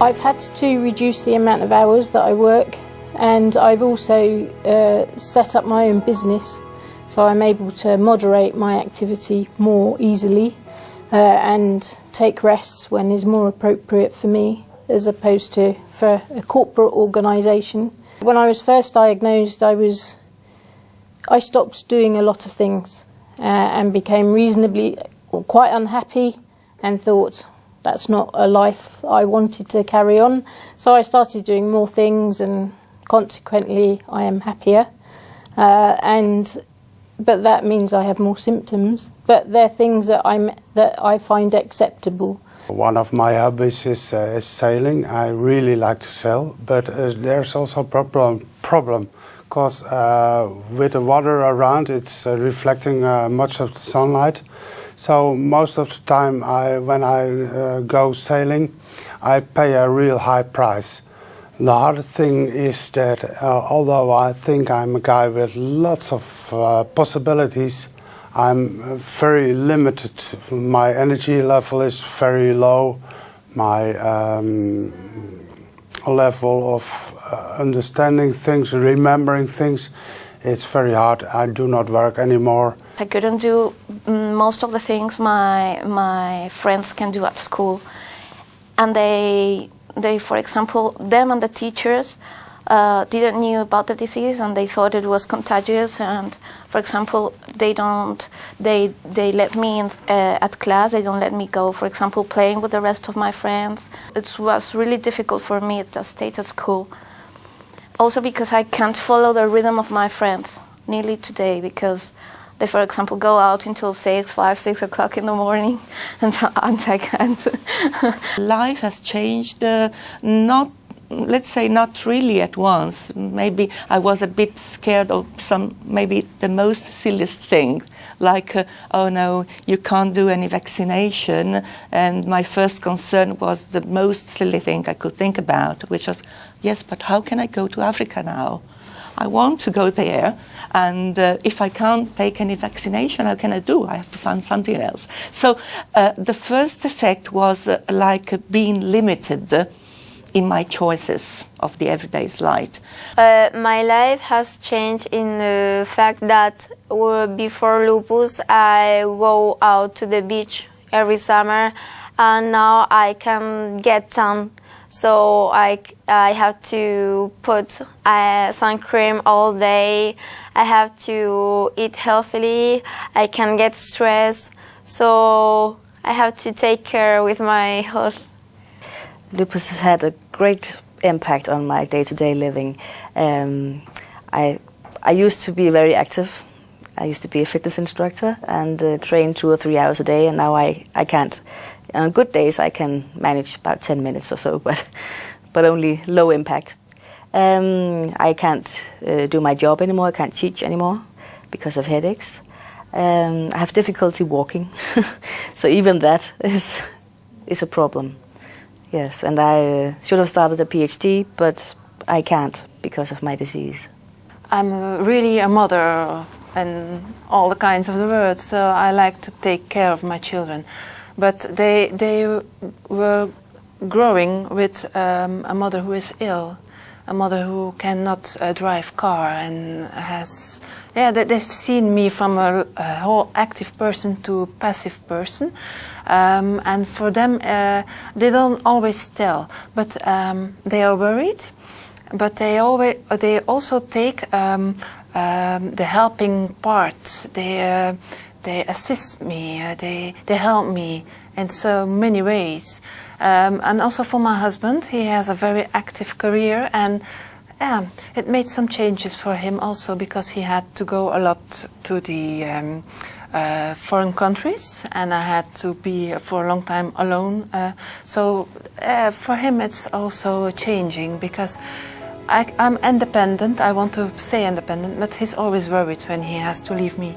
I've had to reduce the amount of hours that I work, and I've also set up my own business, so I'm able to moderate my activity more easily and take rests when is more appropriate for me, as opposed to for a corporate organisation. When I was first diagnosed, I stopped doing a lot of things and became quite unhappy and thought that's not a life I wanted to carry on. So I started doing more things, and consequently I am happier. But that means I have more symptoms. But they're things that I find acceptable. One of my hobbies is sailing. I really like to sail, but there's also a problem because with the water around, it's reflecting much of the sunlight. So most of the time when I go sailing, I pay a real high price. The hard thing is that although I think I'm a guy with lots of possibilities, I'm very limited. My energy level is very low. My level of understanding things, remembering things, it's very hard. I do not work anymore. I couldn't do most of the things my friends can do at school. And they, for example, them and the teachers didn't knew about the disease, and they thought it was contagious. And for example, they let me in at class. They don't let me go, for example, playing with the rest of my friends. It was really difficult for me to stay at school. Also because I can't follow the rhythm of my friends nearly today, because they, for example, go out until 6 o'clock in the morning, and I can't. Life has changed, let's say not really at once. Maybe I was a bit scared of maybe the most silliest thing, like, oh no, you can't do any vaccination. And my first concern was the most silly thing I could think about, which was, yes, but how can I go to Africa now? I want to go there, and if I can't take any vaccination, how can I do? I have to find something else. So the first effect was like being limited in my choices of the everyday's life. My life has changed in the fact that before lupus I go out to the beach every summer, and now I can get tan. So I have to put sun cream all day. I have to eat healthily. I can get stressed. So I have to take care with my health. Lupus has had a great impact on my day-to-day living. I used to be very active. I used to be a fitness instructor and train 2 or 3 hours a day, and now I can't. On good days I can manage about 10 minutes or so, but only low impact. I can't do my job anymore. I can't teach anymore because of headaches. I have difficulty walking, so even that is a problem. Yes, and I should have started a PhD, but I can't because of my disease. I'm really a mother and all the kinds of the words, so I like to take care of my children. But they were growing with a mother who is ill, a mother who cannot drive car, and has, they've seen me from a whole active person to a passive person, and for them they don't always tell, but they are worried, but they also take the helping part. They assist me, they help me in so many ways. And also for my husband, he has a very active career, and it made some changes for him also, because he had to go a lot to the foreign countries, and I had to be for a long time alone. So for him it's also changing, because I'm independent. I want to stay independent, but he's always worried when he has to leave me.